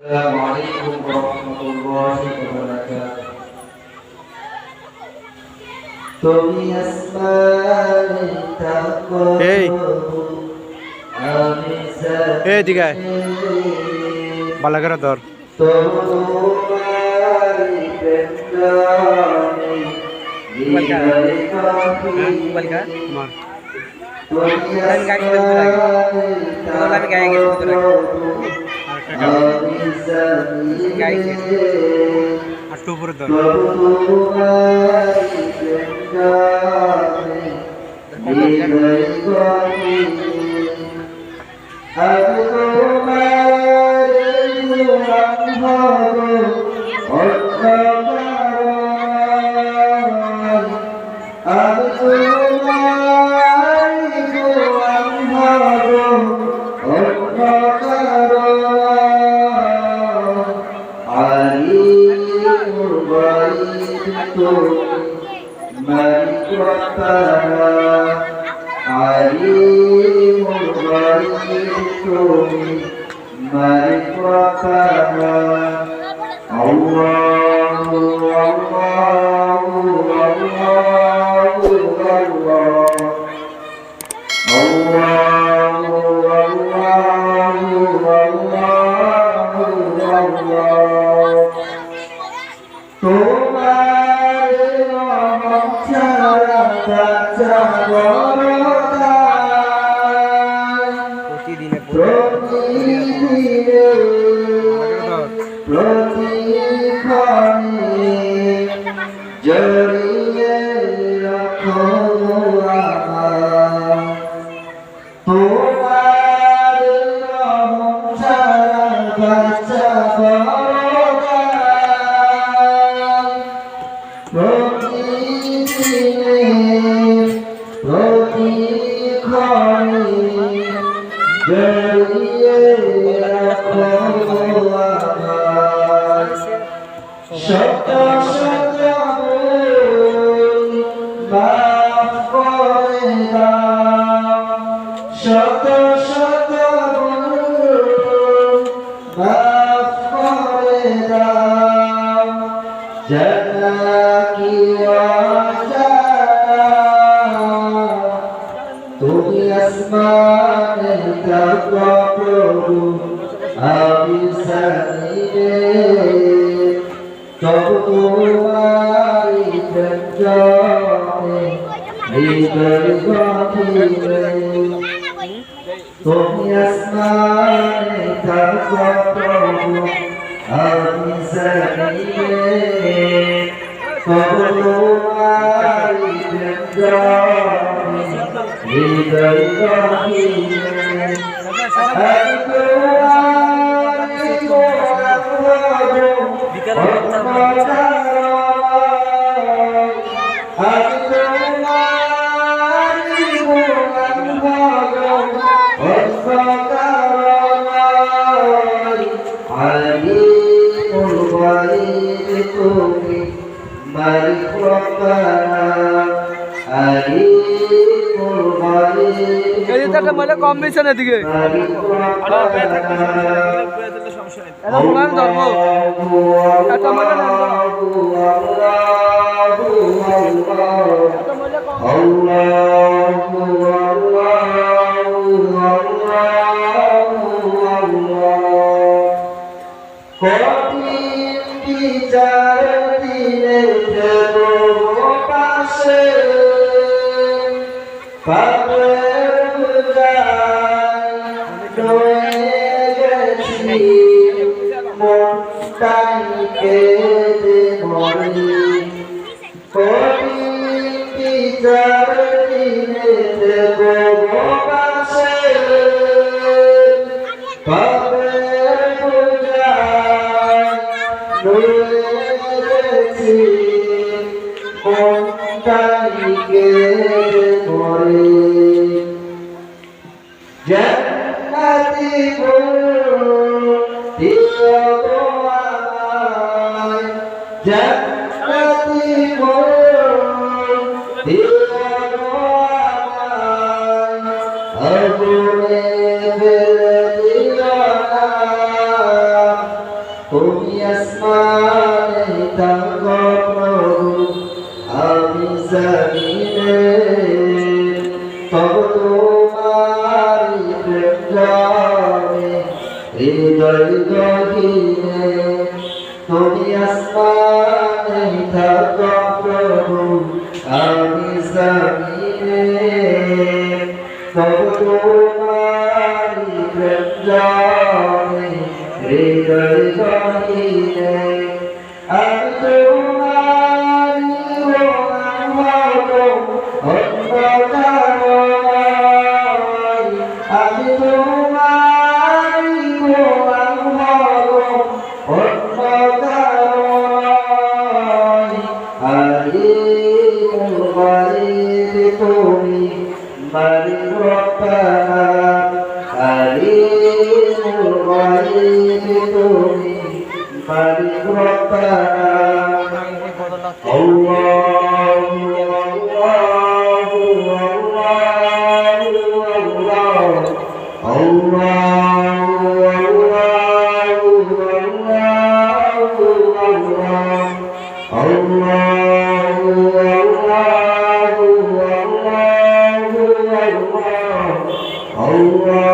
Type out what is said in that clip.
Assalamualaikum warahmatullahi wabarakatuh. তুমি আসমানে তাকবো এই আমি এই দিকে বালাগারা ধর তোমারি প্রেম জানি হৃদয়ে বালিকা মার তুমি আমি গাড়ি দিতে লাগে আমি গাড়ি দিতে লাগে গাড়ি আটটু উপরে ধর জড়িয়ে রাখো আমার তোমার রহম ছাড়া বাঁচা প্রতিদিনে প্রতিক্ষণে জড়িয়ে রাখো আমার শত শত মাফ করে দাও শত শত মাফ করে দাও জানা কি অজানা তুমি আসমানে থাকো প্রভু আমি জানিবে তবু তোমারি প্রেম জানে হৃদয় গভীরে তুমি আসমানে থাকো প্রভু আমি জানিবে তবু তোমারি প্রেম জানে হৃদয় গভীরে মহিলা কম বেছে না দিকে ধর্ম একটা মহিলা বিচার দিনে দেব পাশে পাপের পূজায় রয়ে গেছি মনটাই কেঁদে মরি কঠিন বিচার দিনে দেব পাশে পাপের পূজায় রয়ে গেছি মনটাই কেঁদে মরি জান্নাতি দিও আমায় জান্নাতি দিও আমায় আগুনে ফেলে দিও না তুমি আসমানে থাকো প্রভু আমি জমিনে তবু তোমারি প্রেম জানে হৃদয় গহীনে তুমি আসমানে থাকো প্রভু আমি জমিনে তবু তোমারি প্রেম জানে হৃদয় গহীনে আমি তোমারি গোলাম হব অন্ধকারময় আমি তোমারি গোলাম হব অন্ধকারময় আলিমুল গায়ব তুমি মালিক রব্বানা আলিমুল গায়ব তুমি মালিক রব্বানা আল্লাহু আল্লাহু আল্লাহু আল্লাহু আল্লাহু